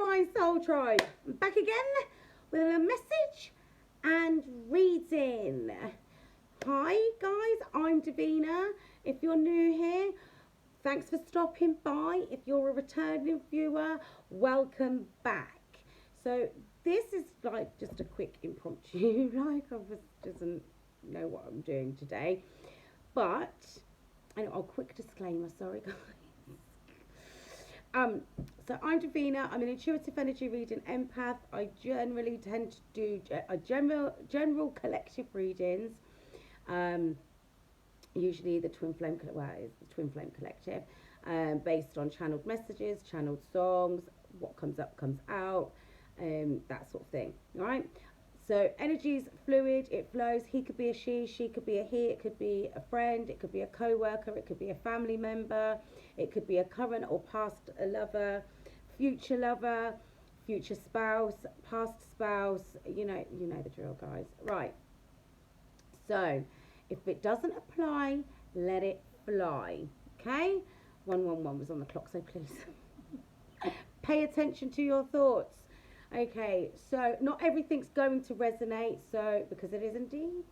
Divine Soul Tribe. I'm back again with a message and reading. Hi guys, I'm Divina. If you're new here, thanks for stopping by. If you're a returning viewer, welcome back. So this is like just a quick impromptu, like I doesn't know what I'm doing today. But I'll quick disclaimer, sorry guys. So I'm Divina. I'm an intuitive energy reading empath. I generally tend to do a general collective readings. Usually the Twin Flame Collective, based on channeled messages, channeled songs, what comes up comes out, that sort of thing. All right. So energy's fluid, it flows. He could be a she could be a he, it could be a friend, it could be a co-worker, it could be a family member, it could be a current or past lover, future spouse, past spouse, you know the drill, guys. Right. So if it doesn't apply, let it fly. Okay? 111 was on the clock, so please pay attention to your thoughts. Okay, so not everything's going to resonate, so because it is indeed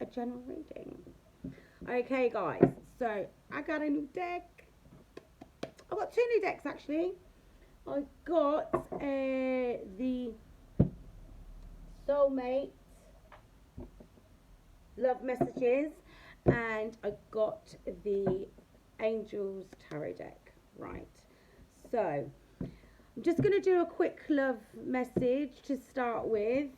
a general reading. Okay, guys, so I got a new deck. I've got two new decks actually. I got the Soulmate Love Messages, and I got the Angels Tarot deck. Right, so I'm just going to do a quick love message to start with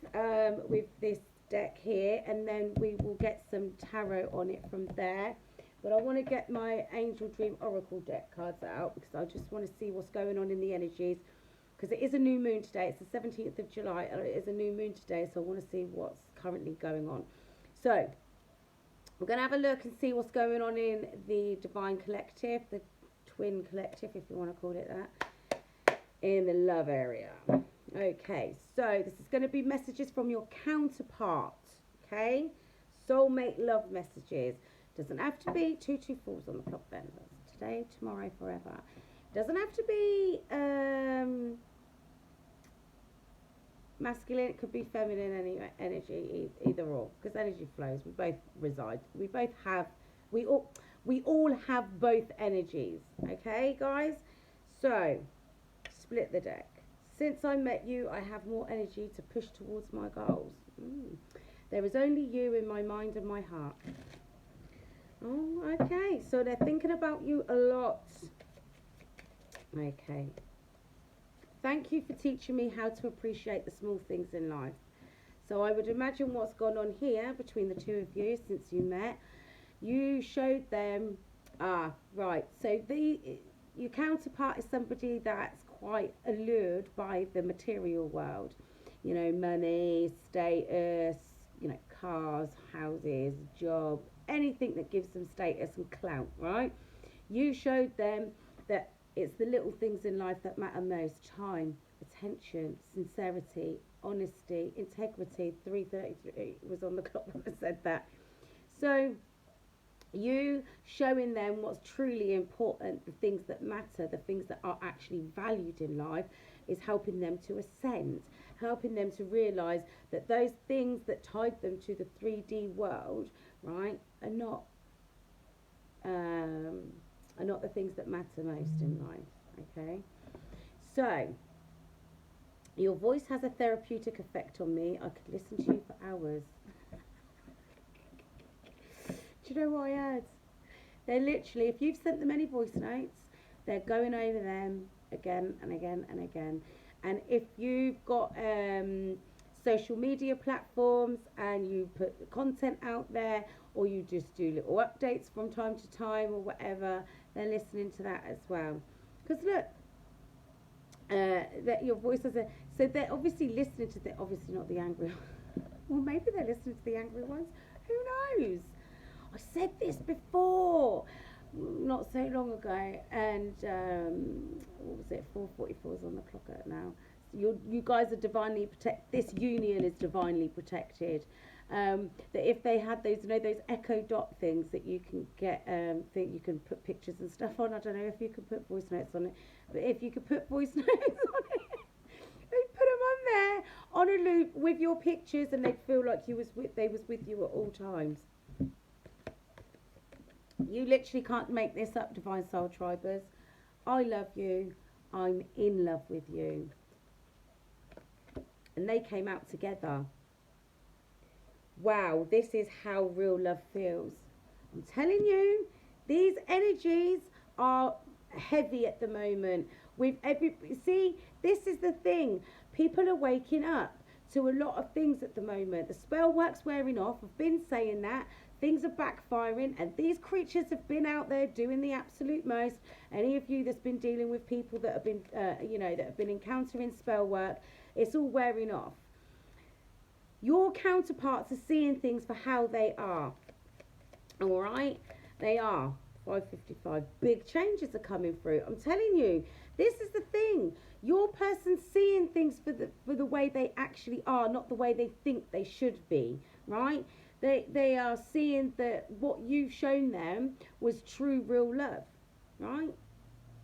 this deck here, and then we will get some tarot on it from there. But I want to get my Angel Dream Oracle deck cards out because I just want to see what's going on in the energies, because it is a new moon today. It's the 17th of July and it is a new moon today, so I want to see what's currently going on. So we're going to have a look and see what's going on in the Divine Collective, the Twin Collective, if you want to call it that, in the love area. Okay, so this is going to be messages from your counterpart. Okay, soulmate love messages. Doesn't have to be 224s on the clock then. That's today, tomorrow, forever. Doesn't have to be masculine. It could be feminine energy, either or, because energy flows. We both reside. We all have both energies. Okay, guys. So split the deck. Since I met you, I have more energy to push towards my goals. There is only you in my mind and my heart. Oh, okay. So they're thinking about you a lot. Okay. Thank you for teaching me how to appreciate the small things in life. So I would imagine what's gone on here between the two of you since you met. You showed them, right. So your counterpart is somebody that's quite allured by the material world. You know, money, status, you know, cars, houses, job, anything that gives them status and clout, right? You showed them that it's the little things in life that matter most. Time, attention, sincerity, honesty, integrity. 3:33 was on the clock when I said that. So you showing them what's truly important, the things that matter, the things that are actually valued in life, is helping them to ascend, helping them to realize that those things that tied them to the 3D world, right, are not the things that matter most in life. Okay, so your voice has a therapeutic effect on me. I could listen to you for hours. Do you know what I heard? They're literally, if you've sent them any voice notes, they're going over them again and again and again. And if you've got social media platforms and you put content out there, or you just do little updates from time to time or whatever, they're listening to that as well. Because look, that your voice has a, so they're obviously listening to the, obviously not the angry well, maybe they're listening to the angry ones, who knows. I said this before, not so long ago, and what was it, 4:44 on the clock now. You guys are divinely protected. This union is divinely protected. That if they had those, you know, those echo dot things that you can get, think you can put pictures and stuff on. I don't know if you can put voice notes on it, but if you could put voice notes on it, on a loop with your pictures, and they'd feel like they was with you at all times. You literally can't make this up, Divine Soul Tribers. I love you. I'm in love with you. And they came out together. Wow, this is how real love feels. I'm telling you, these energies are heavy at the moment. See, this is the thing. People are waking up to a lot of things at the moment. The spell work's wearing off. I've been saying that. Things are backfiring, and these creatures have been out there doing the absolute most. Any of you that's been dealing with people that have been, that have been encountering spell work, it's all wearing off. Your counterparts are seeing things for how they are. All right? They are. 5:55. Big changes are coming through. I'm telling you, this is the thing. Your person's seeing things for the way they actually are, not the way they think they should be, right? They are seeing that what you've shown them was true, real love, right?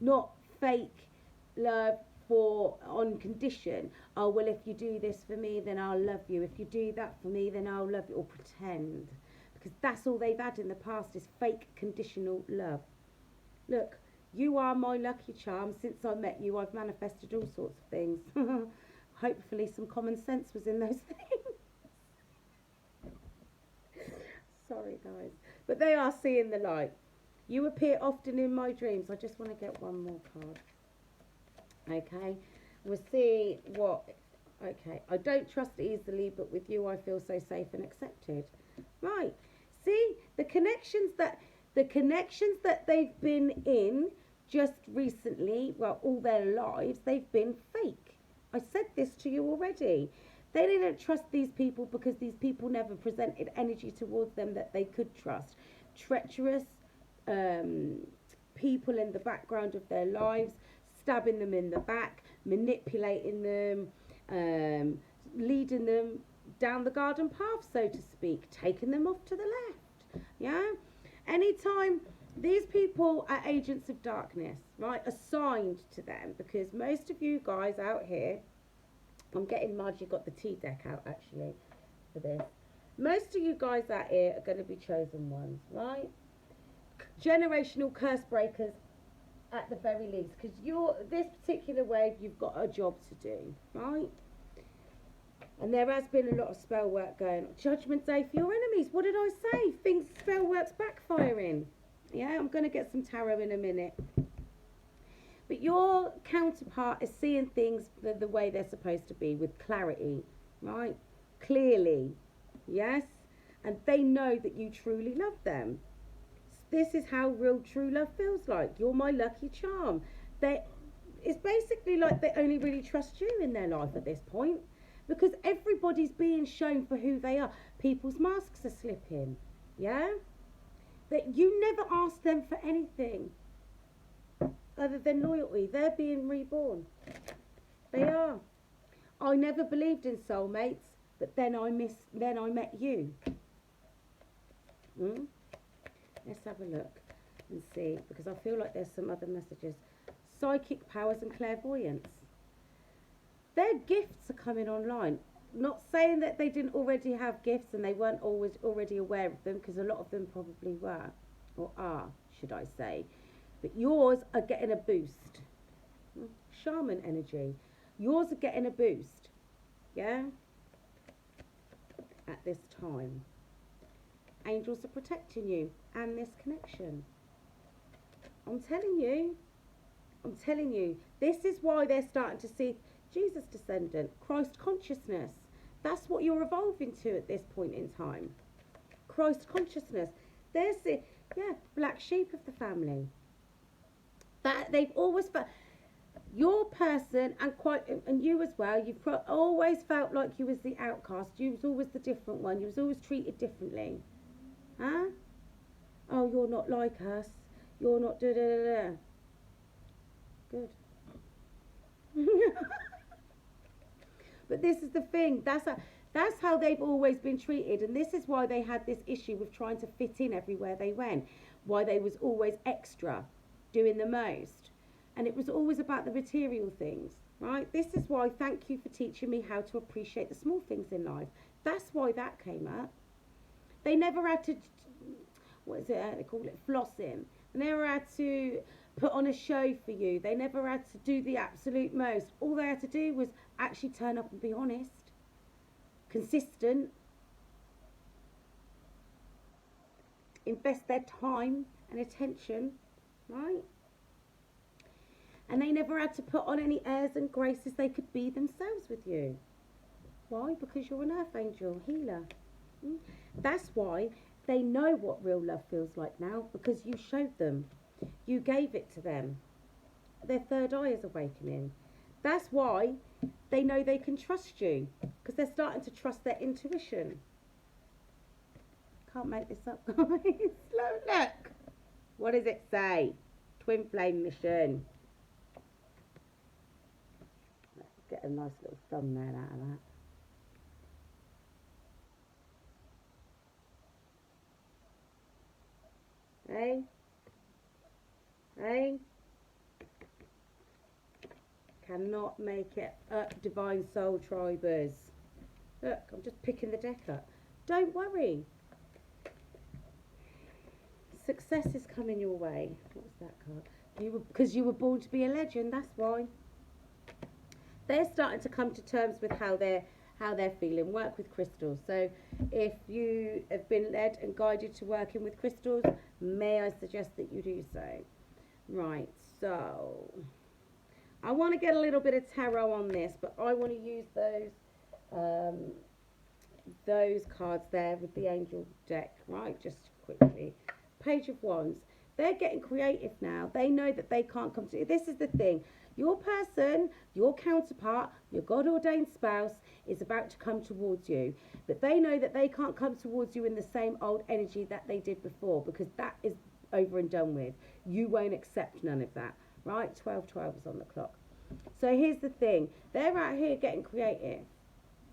Not fake love on condition. Oh, well, if you do this for me, then I'll love you. If you do that for me, then I'll love you. Or pretend. Because that's all they've had in the past is fake conditional love. Look, you are my lucky charm. Since I met you, I've manifested all sorts of things. Hopefully some common sense was in those things. Sorry, guys. But they are seeing the light. You appear often in my dreams. I just want to get one more card. Okay. We'll see what... Okay. I don't trust easily, but with you I feel so safe and accepted. Right. See, the connections that they've been in just recently, well, all their lives, they've been fake. I said this to you already. They didn't trust these people because these people never presented energy towards them that they could trust. Treacherous people in the background of their lives, stabbing them in the back, manipulating them, leading them down the garden path, so to speak, taking them off to the left. Yeah? Anytime these people are agents of darkness, right, assigned to them, because most of you guys out here, I'm getting Margie got the tea deck out actually for this. Most of you guys out here are going to be chosen ones, right? Generational curse breakers at the very least, because this particular wave, you've got a job to do, right? And there has been a lot of spell work going on. Judgment Day for your enemies. What did I say? Spell work's backfiring. Yeah, I'm going to get some tarot in a minute. But your counterpart is seeing things the way they're supposed to be, with clarity, right? Clearly, yes? And they know that you truly love them. This is how real true love feels like. You're my lucky charm. It's basically like they only really trust you in their life at this point, because everybody's being shown for who they are. People's masks are slipping, yeah? That you never asked them for anything other than loyalty. They're being reborn. They are. I never believed in soulmates, but then I met you. Let's have a look and see, because I feel like there's some other messages. Psychic powers and clairvoyance. Their gifts are coming online. Not saying that they didn't already have gifts and they weren't always already aware of them, because a lot of them probably were, or are, should I say. But yours are getting a boost. Shaman energy. Yours are getting a boost. Yeah? At this time. Angels are protecting you and this connection. I'm telling you. I'm telling you. This is why they're starting to see Jesus descendant, Christ consciousness. That's what you're evolving to at this point in time. Christ consciousness. There's the, black sheep of the family. That they've always felt, your person and you as well, you've always felt like you was the outcast. You was always the different one. You was always treated differently. Huh? Oh, you're not like us. You're not da da da da. Good. But this is the thing. That's how they've always been treated, and this is why they had this issue with trying to fit in everywhere they went. Why they was always extra, doing the most. and it was always about the material things, right? This is why, thank you for teaching me how to appreciate the small things in life. That's why that came up. They never had to, what is it, they call it flossing. They never had to put on a show for you. They never had to do the absolute most. All they had to do was actually turn up and be honest, consistent, invest their time and attention, right? And they never had to put on any airs and graces. They could be themselves with you. Why? Because you're an earth angel, healer. That's why they know what real love feels like now, because you showed them. You gave it to them. Their third eye is awakening. That's why they know they can trust you, because they're starting to trust their intuition. Can't make this up, guys. Look. What does it say? Twin flame mission. Let's get a nice little thumbnail out of that. Hey? Hey? Cannot make it up, divine soul tribers. Look, I'm just picking the deck up. Don't worry. Success is coming your way. What's that card? Because you were born to be a legend, that's why. They're starting to come to terms with how they're feeling. Work with crystals. So if you have been led and guided to working with crystals, may I suggest that you do so. Right, so I want to get a little bit of tarot on this, but I want to use those cards there with the angel deck, right? Just quickly. Page of Wands. They're getting creative now. They know that they can't come to... This is the thing. Your person, your counterpart, your God-ordained spouse is about to come towards you. But they know that they can't come towards you in the same old energy that they did before, because that is over and done with. You won't accept none of that, right? 12:12 is on the clock. So here's the thing. They're out here getting creative.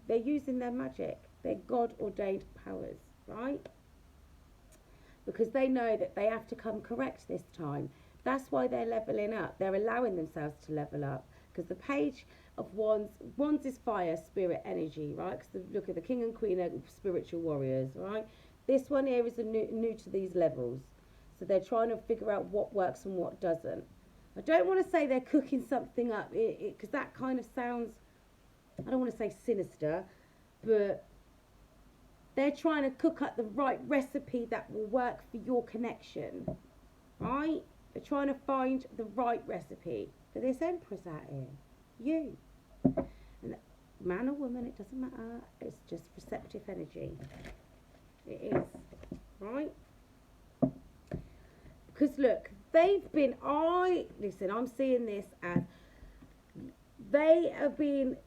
They're using their magic, their God-ordained powers, right? Because they know that they have to come correct this time. That's why they're leveling up. They're allowing themselves to level up. Because the Page of Wands is fire, spirit, energy, right? Because look at the King and Queen are spiritual warriors, right? This one here is new to these levels. So they're trying to figure out what works and what doesn't. I don't want to say they're cooking something up, because that kind of sounds, I don't want to say sinister, but they're trying to cook up the right recipe that will work for your connection, right? They're trying to find the right recipe for this Empress out here, you. And man or woman, it doesn't matter. It's just receptive energy. It is, right? Because look, they've been, listen, I'm seeing this as they have been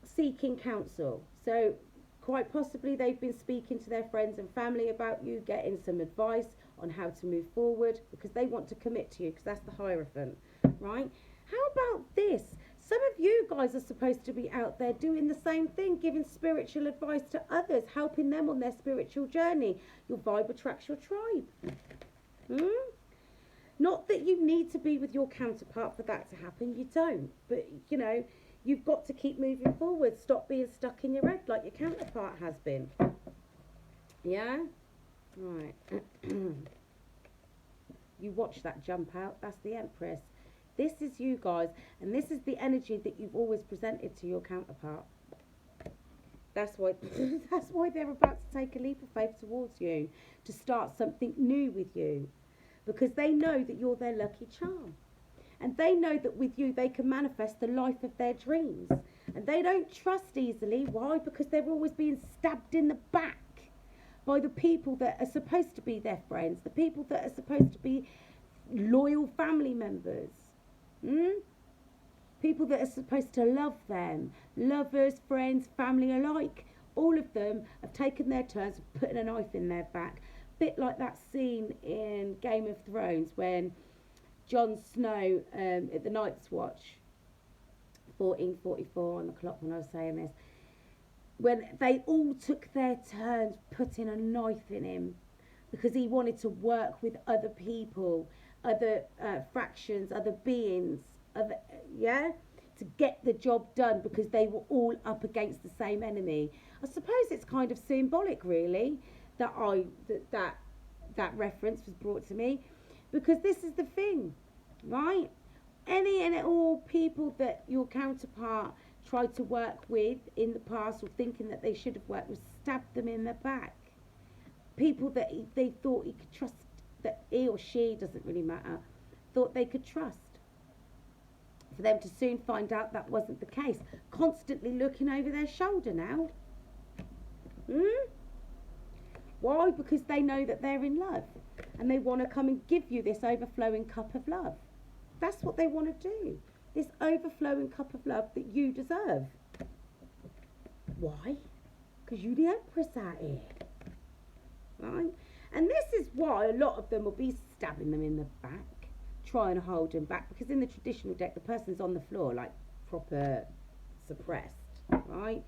seeking counsel. So quite possibly they've been speaking to their friends and family about you, getting some advice on how to move forward, because they want to commit to you, because that's the Hierophant, right? How about this? Some of you guys are supposed to be out there doing the same thing, giving spiritual advice to others, helping them on their spiritual journey. Your vibe attracts your tribe. Not that you need to be with your counterpart for that to happen. You don't. But, you know, you've got to keep moving forward. Stop being stuck in your head like your counterpart has been. Yeah? Right. You watch that jump out. That's the Empress. This is you guys. And this is the energy that you've always presented to your counterpart. That's why they're about to take a leap of faith towards you. To start something new with you. Because they know that you're their lucky charm. And they know that with you they can manifest the life of their dreams. And they don't trust easily. Why? Because they're always being stabbed in the back by the people that are supposed to be their friends. The people that are supposed to be loyal family members. People that are supposed to love them. Lovers, friends, family alike. All of them have taken their turns of putting a knife in their back. Bit like that scene in Game of Thrones when Jon Snow at the Night's Watch, 14:44 on the clock when I was saying this, when they all took their turns putting a knife in him because he wanted to work with other people other fractions, other beings, other, yeah, to get the job done because they were all up against the same enemy. I suppose it's kind of symbolic, really, that reference was brought to me, because this is the thing, right? Any and all people that your counterpart tried to work with in the past, or thinking that they should have worked with, stabbed them in the back. People that they thought he could trust, that he or she, doesn't really matter, thought they could trust, for them to soon find out that wasn't the case. Constantly looking over their shoulder now. Why? Because they know that they're in love, and they want to come and give you this overflowing cup of love. That's what they want to do. This overflowing cup of love that you deserve. Why? Because you're the Empress out here. Right? And this is why a lot of them will be stabbing them in the back, trying to hold them back, because in the traditional deck the person's on the floor, like proper suppressed, right?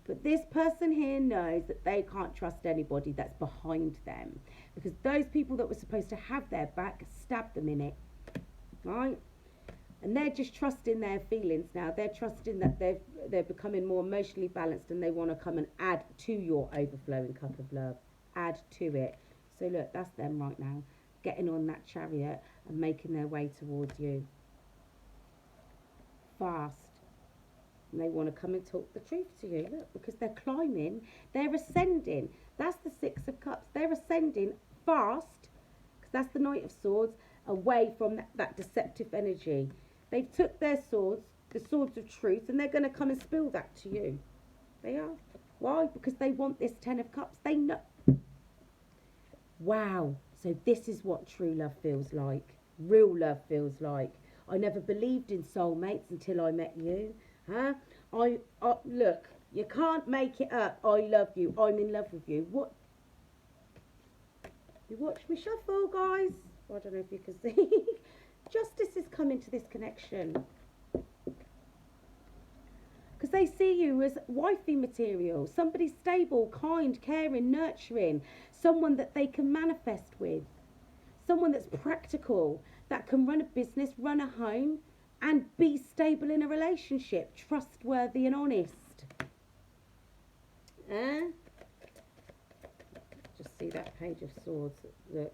But this person here knows that they can't trust anybody that's behind them, because those people that were supposed to have their back stabbed them in it, right? And they're just trusting their feelings now. They're trusting that they're becoming more emotionally balanced, and they want to come and add to your overflowing cup of love. Add to it. So look, that's them right now, getting on that chariot and making their way towards you. Fast. And they want to come and talk the truth to you. Look, because they're climbing, they're ascending. That's the Six of Cups. They're ascending fast, because that's the Knight of Swords, away from that deceptive energy. They've took their swords, the swords of truth, and they're going to come and spill that to you. They are. Why? Because they want this Ten of Cups. They know. Wow. So this is what true love feels like. Real love feels like. I never believed in soulmates until I met you. Huh? Look, you can't make it up. I love you. I'm in love with you. What? You watch me shuffle, guys. I don't know if you can see. Justice is coming to this connection, because they see you as wifey material, somebody stable, kind, caring, nurturing, someone that they can manifest with, someone that's practical, that can run a business, run a home, and be stable in a relationship, trustworthy and honest. Just see that Page of Swords. Look.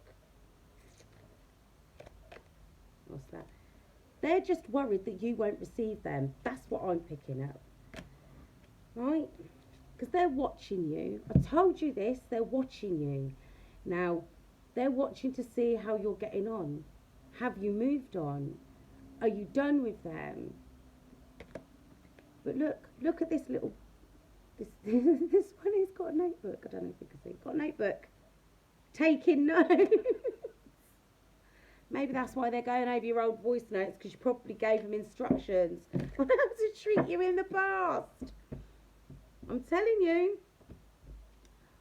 What's that? They're just worried that you won't receive them. That's what I'm picking up. Right? Because they're watching you. I told you this. They're watching you. Now, they're watching to see how you're getting on. Have you moved on? Are you done with them? But look at this little... This one has got a notebook. I don't know if you can see. Got a notebook. Taking notes. Maybe that's why they're going over your old voice notes, because you probably gave them instructions on how to treat you in the past. I'm telling you,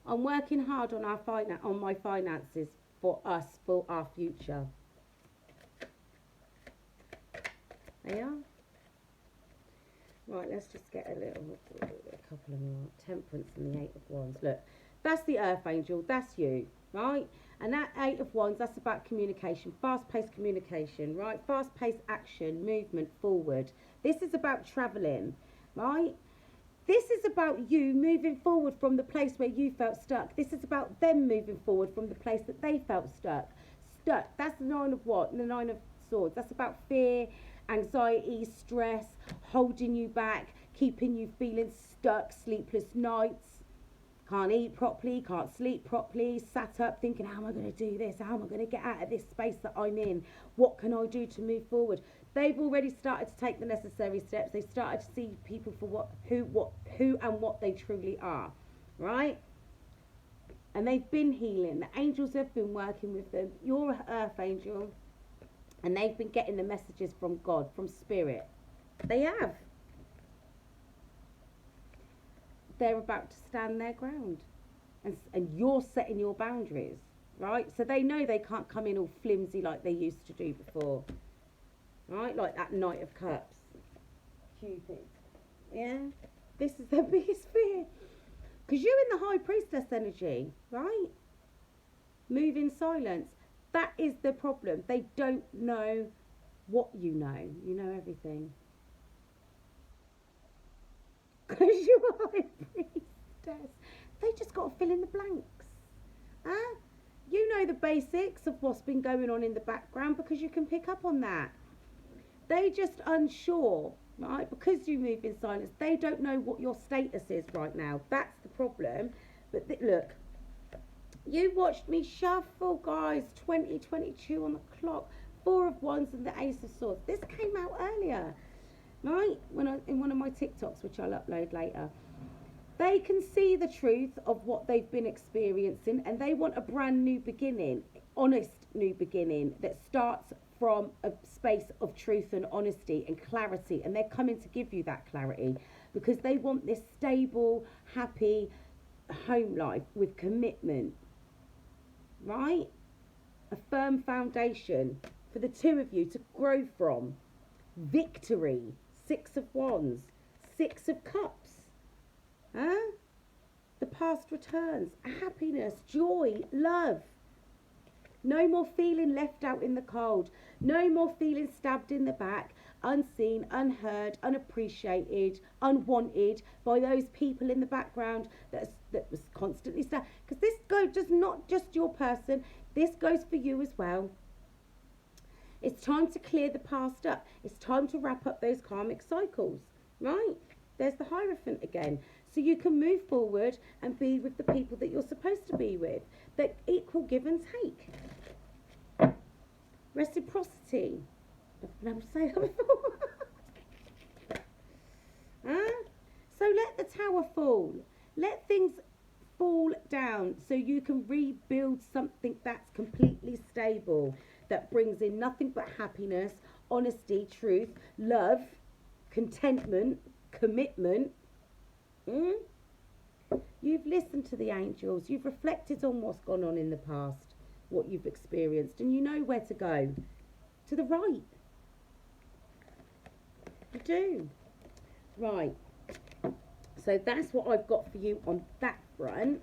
I'm working hard on on my finances for us, for our future. They are. Right, let's just get a couple of more. Temperance and the Eight of Wands. Look, that's the Earth Angel. That's you, right? And that Eight of Wands, that's about communication, fast-paced communication, right? Fast-paced action, movement forward. This is about travelling, right? This is about you moving forward from the place where you felt stuck. This is about them moving forward from the place that they felt stuck. That's the Nine of what? The Nine of Swords. That's about fear, anxiety, stress, holding you back, keeping you feeling stuck, sleepless nights. Can't eat properly, can't sleep properly, sat up thinking, how am I going to do this? How am I going to get out of this space that I'm in? What can I do to move forward? They've already started to take the necessary steps. They've started to see people for who and what they truly are, right? And they've been healing. The angels have been working with them. You're an Earth Angel. And they've been getting the messages from God, from Spirit. They have. They're about to stand their ground, and you're setting your boundaries, right? So they know they can't come in all flimsy like they used to do before, right? Like that Knight of Cups, Cupid. Yeah, this is their biggest fear, because you're in the High Priestess energy, right? Move in silence. That is the problem. They don't know what you know. You know everything. Because you are a priestess. They just got to fill in the blanks. Huh? You know the basics of what's been going on in the background because you can pick up on that. They just unsure, right? Because you move in silence, they don't know what your status is right now. That's the problem. But look, you watched me shuffle, guys. 2022 on the clock. Four of Wands and the Ace of Swords. This came out earlier, right? In one of my TikToks, which I'll upload later. They can see the truth of what they've been experiencing, and they want a brand new beginning, honest new beginning that starts from a space of truth and honesty and clarity. And they're coming to give you that clarity because they want this stable, happy home life with commitment, right? A firm foundation for the two of you to grow from. Victory, Six of Wands, Six of Cups. Huh? The past returns, happiness, joy, love. No more feeling left out in the cold. No more feeling stabbed in the back, unseen, unheard, unappreciated, unwanted by those people in the background that was constantly stabbed. Because this goes just not just your person, this goes for you as well. It's time to clear the past up. It's time to wrap up those karmic cycles, right? There's the Hierophant again. So you can move forward and be with the people that you're supposed to be with. That equal give and take. Reciprocity. I've been able to say that before. Huh? So let the tower fall. Let things fall down so you can rebuild something that's completely stable. That brings in nothing but happiness, honesty, truth, love, contentment, commitment. You've listened to the angels. You've reflected on what's gone on in the past, what you've experienced, and you know where to go. To the right. You do. Right. So that's what I've got for you on that front.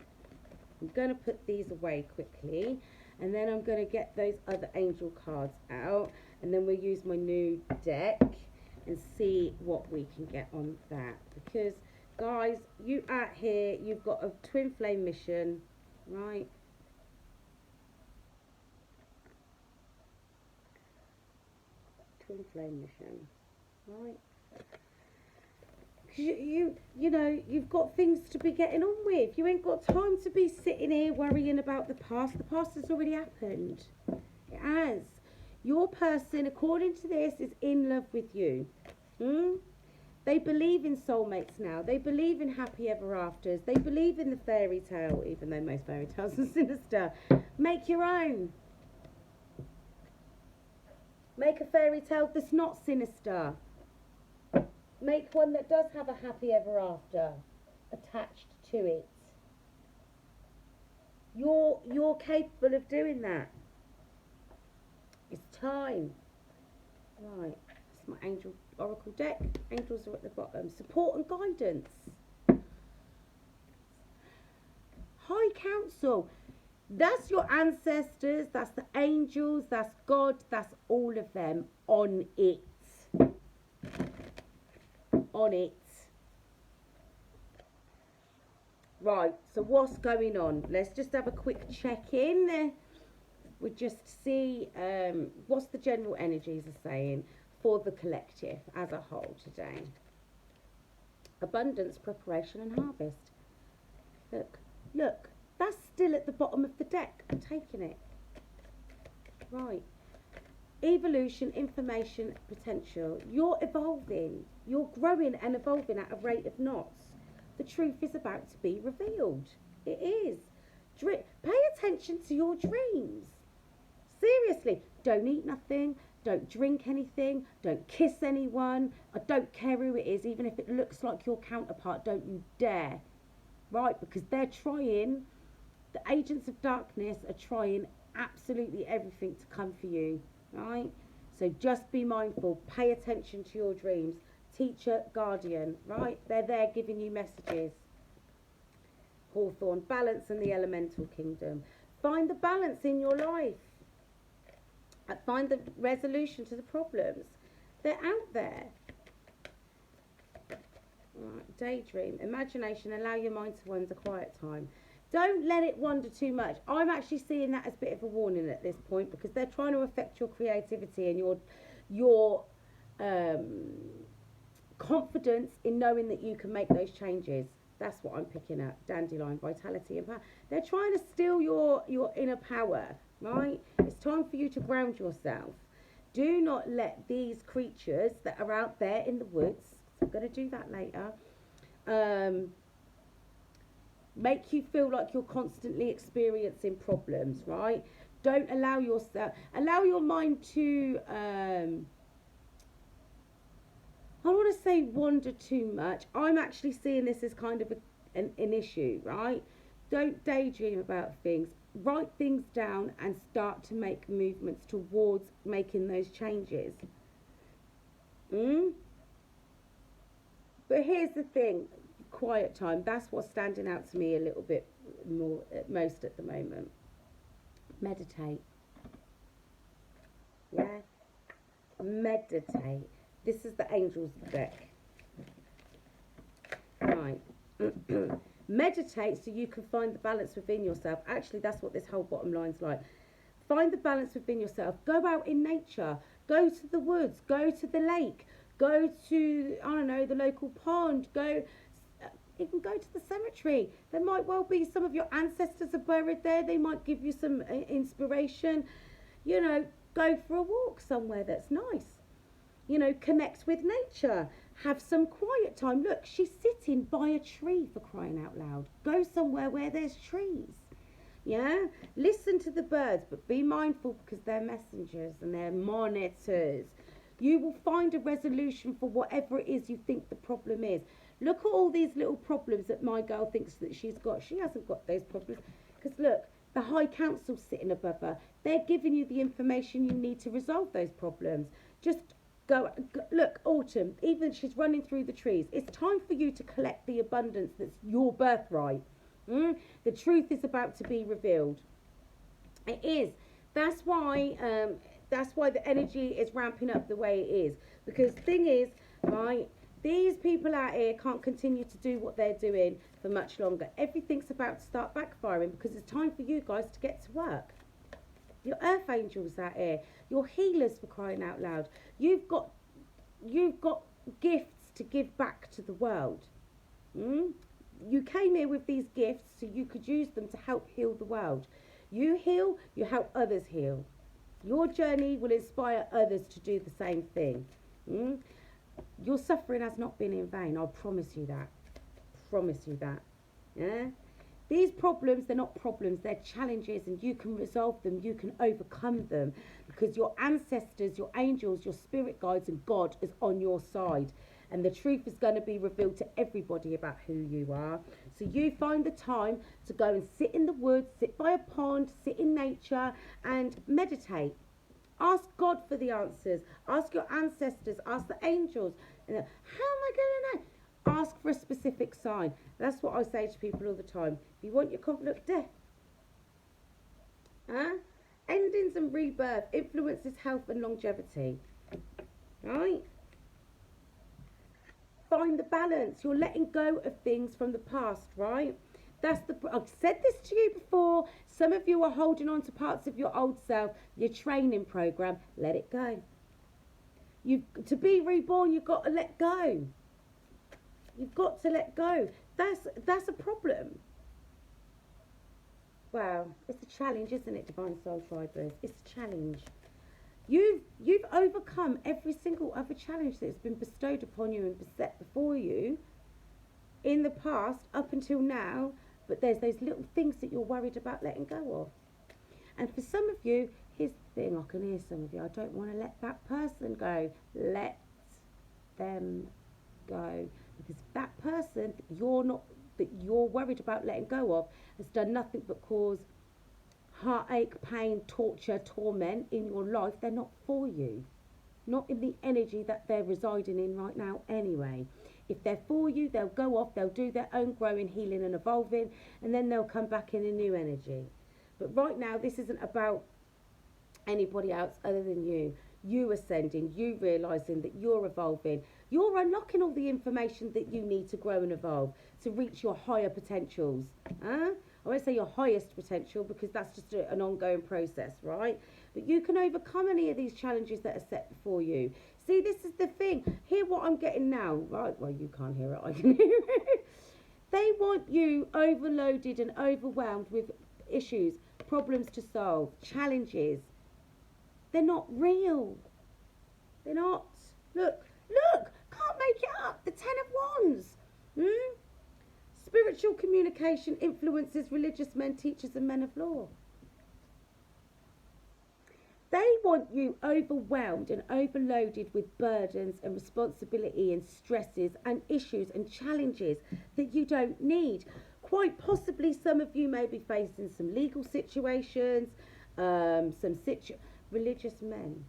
I'm going to put these away quickly, and then I'm going to get those other angel cards out, and then we'll use my new deck and see what we can get on that. Because guys, you out here, you've got a twin flame mission, right? Twin flame mission, right? You know, you've got things to be getting on with. You ain't got time to be sitting here worrying about the past. The past has already happened. It has. Your person, according to this, is in love with you. They believe in soulmates now. They believe in happy ever afters. They believe in the fairy tale, even though most fairy tales are sinister. Make your own. Make a fairy tale that's not sinister. Make one that does have a happy ever after attached to it. You're capable of doing that. It's time. Right. It's my angel oracle deck. Angels are at the bottom. Support and guidance. High council. That's your ancestors. That's the angels. That's God. That's all of them on it. On it. Right. So what's going on? Let's just have a quick check in. We'll just see what's the general energies are saying for the collective as a whole today. Abundance, preparation and harvest. Look, that's still at the bottom of the deck. I'm taking it. Right. Evolution, information, potential. You're evolving. You're growing and evolving at a rate of knots. The truth is about to be revealed. It is. Pay attention to your dreams. Seriously, don't eat nothing. Don't drink anything. Don't kiss anyone. I don't care who it is, even if it looks like your counterpart. Don't you dare. Right? Because they're trying, the agents of darkness are trying absolutely everything to come for you. Right? So just be mindful. Pay attention to your dreams. Teacher, guardian. Right? They're there giving you messages. Hawthorne, balance and the elemental kingdom. Find the balance in your life. Find the resolution to the problems. They're out there. Right, daydream, imagination, allow your mind to wander, quiet time. Don't let it wander too much. I'm actually seeing that as a bit of a warning at this point, because they're trying to affect your creativity and your um, confidence in knowing that you can make those changes. That's what I'm picking up. Dandelion, vitality and power. They're trying to steal your inner power, right? It's time for you to ground yourself. Do not let these creatures that are out there in the woods, I'm going to do that later, make you feel like you're constantly experiencing problems, right? Don't allow allow your mind to, I don't want to say wander too much. I'm actually seeing this as kind of an issue, right? Don't daydream about things. Write things down and start to make movements towards making those changes. Mm? But here's the thing, quiet time. That's what's standing out to me a little bit more, at most at the moment. Meditate. Yeah? Meditate. This is the Angels deck. Right. Meditate so you can find the balance within yourself. Actually, that's what this whole bottom line's like. Find the balance within yourself. Go out in nature. Go to the woods. Go to the lake. Go to, I don't know, the local pond. Go, even go to the cemetery. There might well be some of your ancestors are buried there. They might give you some inspiration. You know, go for a walk somewhere that's nice. You know, connect with nature. Have some quiet time. Look, she's sitting by a tree, for crying out loud. Go somewhere where there's trees. Yeah? Listen to the birds, but be mindful, because they're messengers and they're monitors. You will find a resolution for whatever it is you think the problem is. Look at all these little problems that my girl thinks that she's got. She hasn't got those problems. Because look, the High Council's sitting above her. They're giving you the information you need to resolve those problems. Just go, look, Autumn, even she's running through the trees. It's time for you to collect the abundance that's your birthright. The truth is about to be revealed. It is. That's why the energy is ramping up the way it is. Because the thing is, right, these people out here can't continue to do what they're doing for much longer. Everything's about to start backfiring, because it's time for you guys to get to work. Your earth angels out here, your healers, for crying out loud. You've got gifts to give back to the world. You came here with these gifts so you could use them to help heal the world. You heal, you help others heal. Your journey will inspire others to do the same thing. Your suffering has not been in vain. I promise you that. Promise you that. Yeah? These problems, they're not problems, they're challenges, and you can resolve them, you can overcome them, because your ancestors, your angels, your spirit guides and God is on your side. And the truth is going to be revealed to everybody about who you are. So you find the time to go and sit in the woods, sit by a pond, sit in nature and meditate. Ask God for the answers. Ask your ancestors. Ask the angels. How am I going to know? Ask for a specific sign. That's what I say to people all the time. If you want your conflict, death. Endings and rebirth influences health and longevity. Right? Find the balance. You're letting go of things from the past, right? I've said this to you before. Some of you are holding on to parts of your old self, your training program. Let it go. To be reborn, you've got to let go. You've got to let go. That's a problem. Wow, it's a challenge, isn't it, Divine Soul Tribers? It's a challenge. You've overcome every single other challenge that's been bestowed upon you and set before you in the past up until now, but there's those little things that you're worried about letting go of. And for some of you, here's the thing, I can hear some of you, I don't want to let that person go. Let them go. Because that person that you're worried about letting go of has done nothing but cause heartache, pain, torture, torment in your life. They're not for you. Not in the energy that they're residing in right now anyway. If they're for you, they'll go off, they'll do their own growing, healing and evolving, and then they'll come back in a new energy. But right now, this isn't about anybody else other than you. You ascending, you realizing that you're evolving, you're unlocking all the information that you need to grow and evolve to reach your higher potentials. I won't say your highest potential because that's just an ongoing process, right? But you can overcome any of these challenges that are set before you. See, this is the thing. Hear what I'm getting now, right? Well, you can't hear it, I can hear it. They want you overloaded and overwhelmed with issues, problems to solve, challenges. They're not real. They're not. Look, can't make it up. The Ten of Wands. Spiritual communication influences religious men, teachers, and men of law. They want you overwhelmed and overloaded with burdens and responsibility and stresses and issues and challenges that you don't need. Quite possibly some of you may be facing some legal situations, religious men.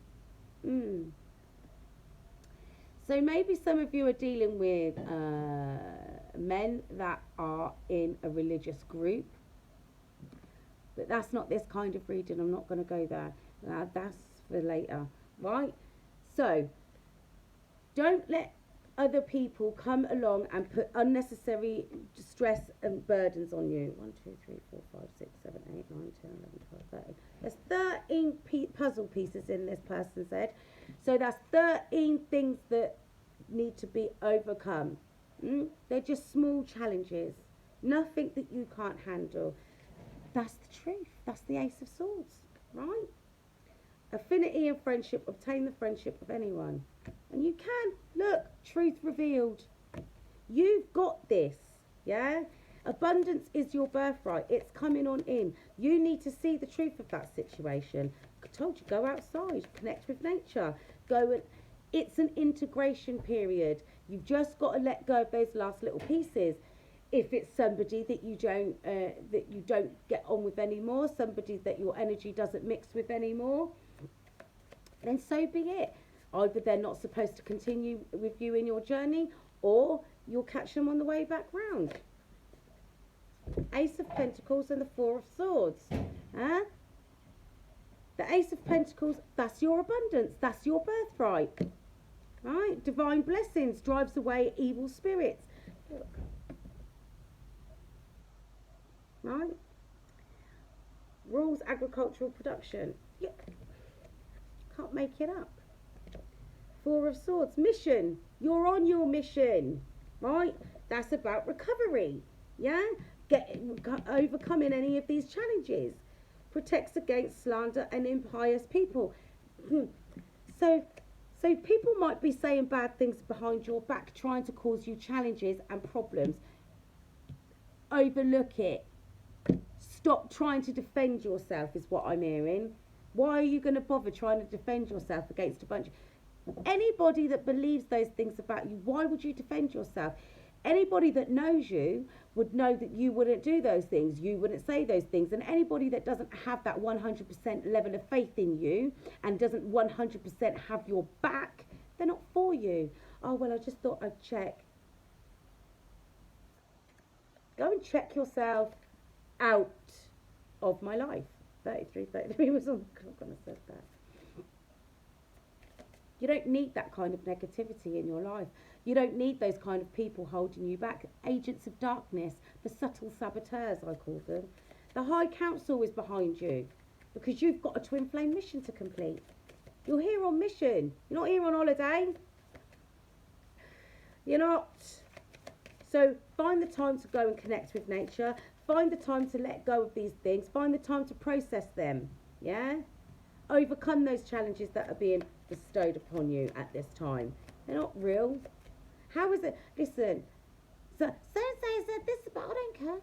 So maybe some of you are dealing with men that are in a religious group. But that's not this kind of reading. I'm not going to go there. That's for later, right? So, don't let other people come along and put unnecessary stress and burdens on you. 1, 2, 3, 4, 5, 6, 7, 8, 9, 10, 11, 12, 13. There's 13 puzzle pieces in this person's head. So that's 13 things that need to be overcome. They're just small challenges. Nothing that you can't handle. That's the truth. That's the Ace of Swords, right? Affinity and friendship. Obtain the friendship of anyone. And you can. Look, truth revealed. You've got this, yeah? Abundance is your birthright. It's coming on in. You need to see the truth of that situation. I told you, go outside, connect with nature. It's an integration period. You've just got to let go of those last little pieces. If it's somebody that you don't get on with anymore, somebody that your energy doesn't mix with anymore, then so be it. Either they're not supposed to continue with you in your journey, or you'll catch them on the way back round. Ace of Pentacles and the Four of Swords. The Ace of Pentacles, that's your abundance, that's your birthright. Right? Divine blessings drives away evil spirits. Look. Right? Rules agricultural production. Can't make it up. Four of Swords. Mission. You're on your mission. Right? That's about recovery. Yeah? Overcoming any of these challenges. Protects against slander and impious people. So people might be saying bad things behind your back, trying to cause you challenges and problems. Overlook it. Stop trying to defend yourself is what I'm hearing. Why are you going to bother trying to defend yourself against a bunch of... Anybody that believes those things about you, why would you defend yourself? Anybody that knows you would know that you wouldn't do those things. You wouldn't say those things. And anybody that doesn't have that 100% level of faith in you and doesn't 100% have your back, they're not for you. Oh, well, I just thought I'd check. Go and check yourself out of my life. 33 was on the clock when I said that. You don't need that kind of negativity in your life. You don't need those kind of people holding you back. Agents of darkness, the subtle saboteurs, I call them. The High Council is behind you because you've got a twin flame mission to complete. You're here on mission. You're not here on holiday. You're not. So find the time to go and connect with nature. Find the time to let go of these things. Find the time to process them. Yeah? Overcome those challenges that are being bestowed upon you at this time. They're not real. How is it? Listen. So and said this, but I don't care.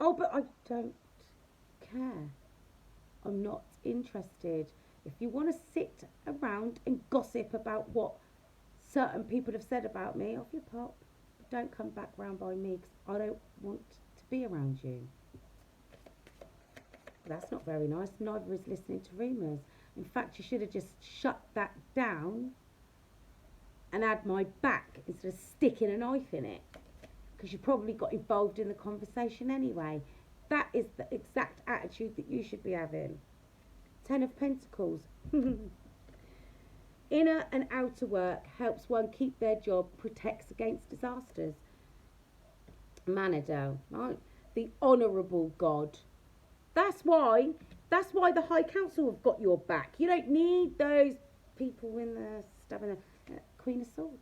Oh, but I don't care. I'm not interested. If you want to sit around and gossip about what certain people have said about me, off your pop. Don't come back round by me because I don't want to be around you. That's not very nice. Neither is listening to rumours. In fact, you should have just shut that down and had my back instead of sticking a knife in it, because you probably got involved in the conversation anyway. That is the exact attitude that you should be having. Ten of Pentacles. Inner and outer work helps one keep their job, protects against disasters. Manadel, right? The honourable God. That's why the High Council have got your back. You don't need those people in the stabbing Queen of Swords.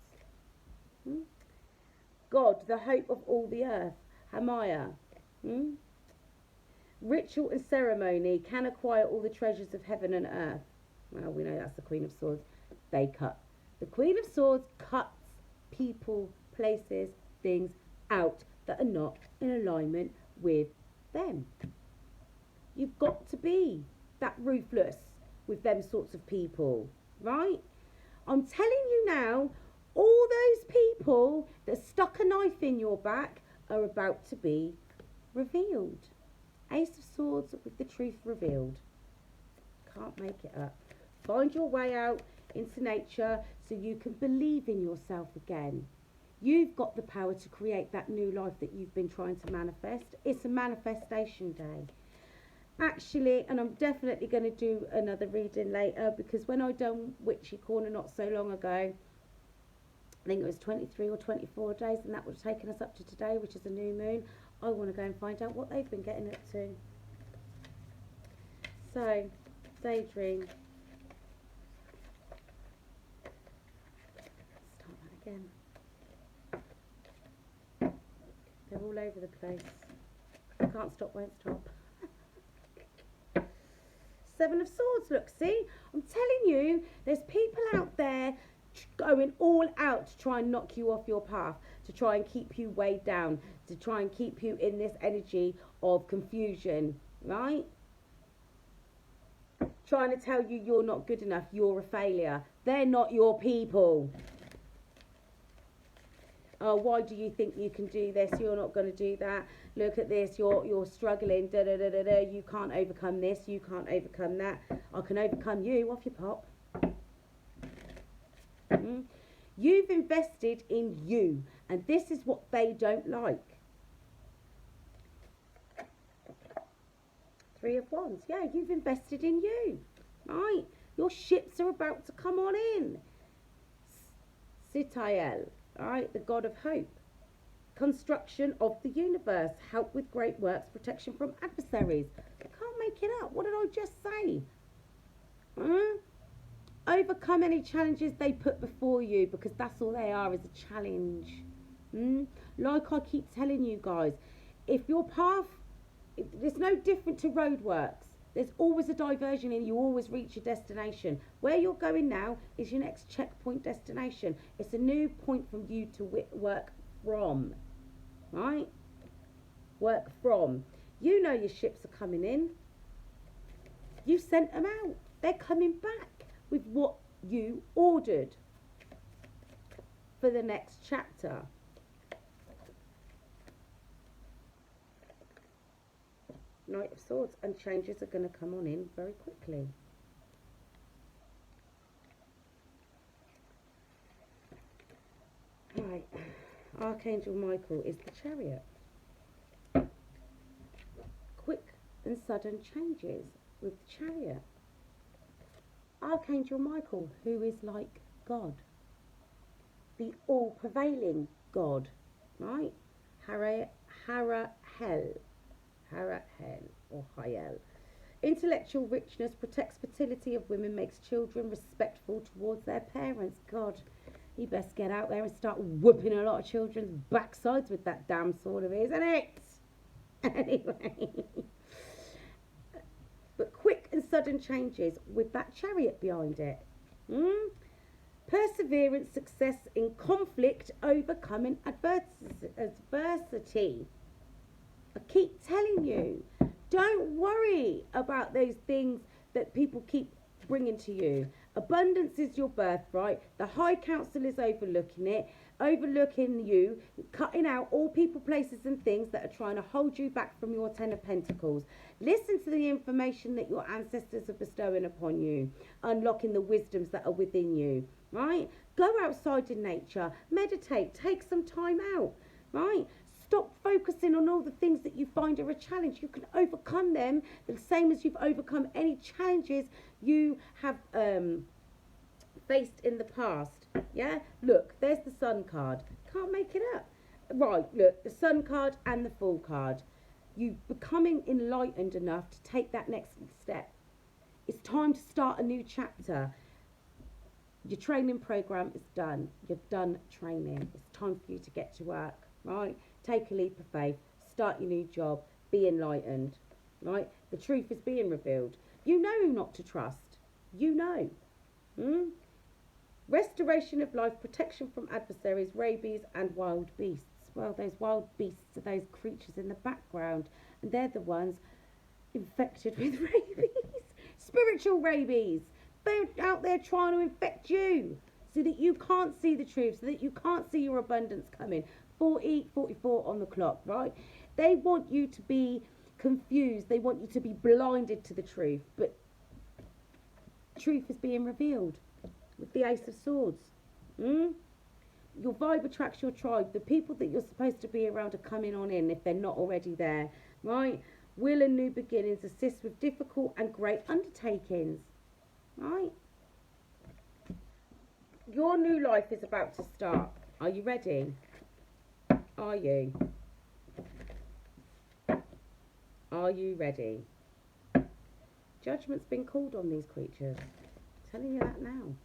God, the hope of all the earth. Hamaya. Ritual and ceremony can acquire all the treasures of heaven and earth. Well, we know that's the Queen of Swords. They cut. The Queen of Swords cuts people, places, things out that are not in alignment with them. You've got to be that ruthless with them sorts of people, right? I'm telling you now, all those people that stuck a knife in your back are about to be revealed. Ace of Swords with the truth revealed. Can't make it up. Find your way out into nature so you can believe in yourself again. You've got the power to create that new life that you've been trying to manifest. It's a manifestation day. Actually, and I'm definitely going to do another reading later, because when I done Witchy Corner not so long ago, I think it was 23 or 24 days, and that would have taken us up to today, which is a new moon. I want to go and find out what they've been getting up to. So, daydream. Start that again. They're all over the place. Can't stop, won't stop. Seven of Swords, look, see? I'm telling you, there's people out there going all out to try and knock you off your path, to try and keep you weighed down, to try and keep you in this energy of confusion, right? Trying to tell you you're not good enough, you're a failure. They're not your people. Oh, why do you think you can do this? You're not going to do that. Look at this. You're struggling. Da da da da da. You can't overcome this. You can't overcome that. I can overcome you. Off your pop. You've invested in you, and this is what they don't like. Three of Wands. Yeah, you've invested in you, right? Your ships are about to come on in. Sitael. Alright, the God of hope. Construction of the universe. Help with great works. Protection from adversaries. I can't make it up. What did I just say? Overcome any challenges they put before you, because that's all they are, is a challenge. Like I keep telling you guys, if your path, it's no different to roadworks. There's always a diversion and you always reach your destination. Where you're going now is your next checkpoint destination. It's a new point from you to work from, right? Work from. You know your ships are coming in. You sent them out. They're coming back with what you ordered for the next chapter. Knight of Swords, and changes are going to come on in very quickly. Right, Archangel Michael is the Chariot. Quick and sudden changes with the Chariot. Archangel Michael, who is like God, the all-prevailing God, right? Harahel or Hayel. Intellectual richness protects fertility of women, makes children respectful towards their parents. God, he best get out there and start whooping a lot of children's backsides with that damn sword of his, isn't it? Anyway. But quick and sudden changes with that Chariot behind it. Perseverance, success in conflict, overcoming adversity. I keep telling you, don't worry about those things that people keep bringing to you. Abundance is your birthright. The High Council is overlooking it, overlooking you, cutting out all people, places and things that are trying to hold you back from your Ten of Pentacles. Listen to the information that your ancestors are bestowing upon you, unlocking the wisdoms that are within you, right? Go outside in nature, meditate, take some time out, right? Stop focusing on all the things that you find are a challenge. You can overcome them the same as you've overcome any challenges you have faced in the past. Yeah, look, there's the Sun card. Can't make it up. Right, look, the Sun card and the Fool card. You becoming enlightened enough to take that next step. It's time to start a new chapter. Your training program is done. You're done training. It's time for you to get to work, right? Take a leap of faith. Start your new job. Be enlightened, right? The truth is being revealed. You know who not to trust. You know. Restoration of life, protection from adversaries, rabies and wild beasts. Well, those wild beasts are those creatures in the background, and they're the ones infected with rabies. Spiritual rabies. They're out there trying to infect you so that you can't see the truth, so that you can't see your abundance coming. 44 on the clock, right? They want you to be confused. They want you to be blinded to the truth. But truth is being revealed with the Ace of Swords. Your vibe attracts your tribe. The people that you're supposed to be around are coming on in if they're not already there, right? Will and new beginnings assist with difficult and great undertakings, right? Your new life is about to start. Are you ready? Are you? Are you ready? Judgment's been called on these creatures. I'm telling you that now.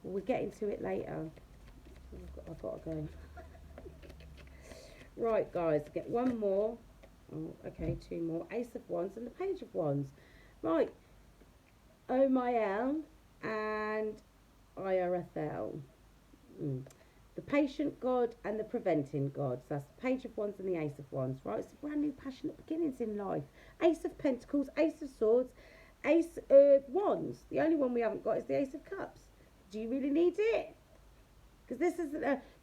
Well, we'll get into it later. I've got to go. Right, guys, get one more. Oh, okay, two more. Ace of Wands and the Page of Wands. Right. Omael and Irathel. The patient god and the preventing god. So that's the Page of Wands and the Ace of Wands. Right, it's a brand new passionate beginnings in life. Ace of Pentacles, Ace of Swords, Ace of Wands. The only one we haven't got is the Ace of Cups. Do you really need it? Because this is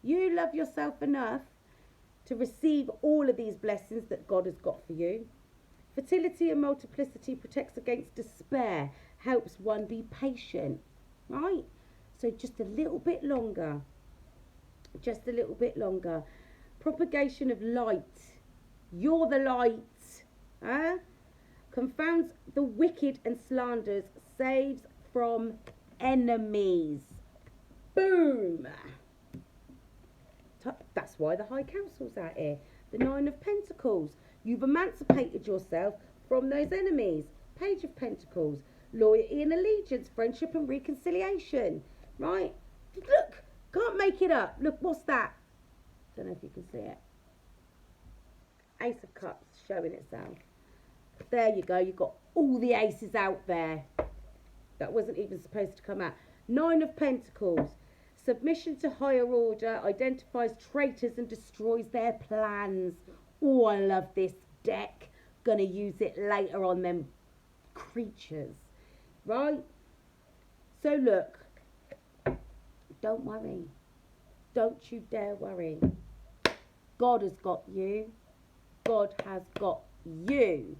you love yourself enough to receive all of these blessings that God has got for you. Fertility and multiplicity protects against despair, helps one be patient, right? So just a little bit longer. Just a little bit longer. Propagation of light. You're the light. Confounds the wicked and slanders. Saves from enemies. Boom. That's why the High Council's out here. The Nine of Pentacles. You've emancipated yourself from those enemies. Page of Pentacles. Loyalty and allegiance. Friendship and reconciliation. Right? Look. Can't make it up. Look, what's that? Don't know if you can see it. Ace of Cups showing itself. There you go. You've got all the aces out there. That wasn't even supposed to come out. Nine of Pentacles. Submission to higher order identifies traitors and destroys their plans. Oh, I love this deck. Gonna use it later on them creatures. Right? So look. Don't worry. Don't you dare worry. God has got you. God has got you.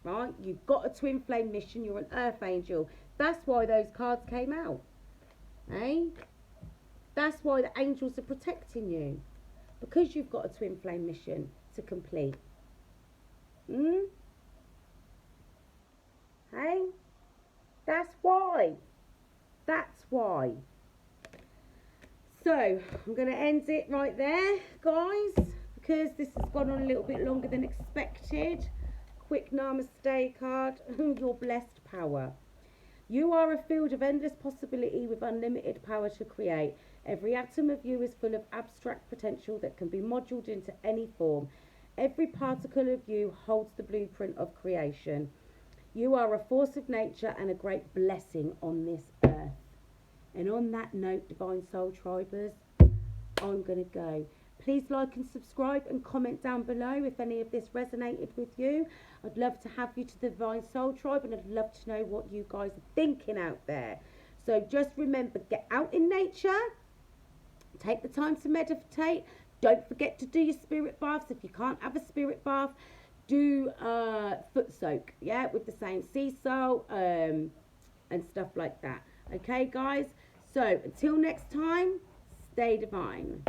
Right? You've got a twin flame mission. You're an earth angel. That's why those cards came out. Eh? That's why the angels are protecting you. Because you've got a twin flame mission to complete. Hey? That's why. That's why. So, I'm going to end it right there, guys. Because this has gone on a little bit longer than expected. Quick namaste card. Your blessed power. You are a field of endless possibility with unlimited power to create. Every atom of you is full of abstract potential that can be moduled into any form. Every particle of you holds the blueprint of creation. You are a force of nature and a great blessing on this earth. And on that note, Divine Soul Tribers, I'm going to go. Please like and subscribe and comment down below if any of this resonated with you. I'd love to have you to the Divine Soul Tribe, and I'd love to know what you guys are thinking out there. So just remember, get out in nature. Take the time to meditate. Don't forget to do your spirit baths. If you can't have a spirit bath, do foot soak, yeah, with the same sea salt and stuff like that. Okay, guys? So until next time, stay divine.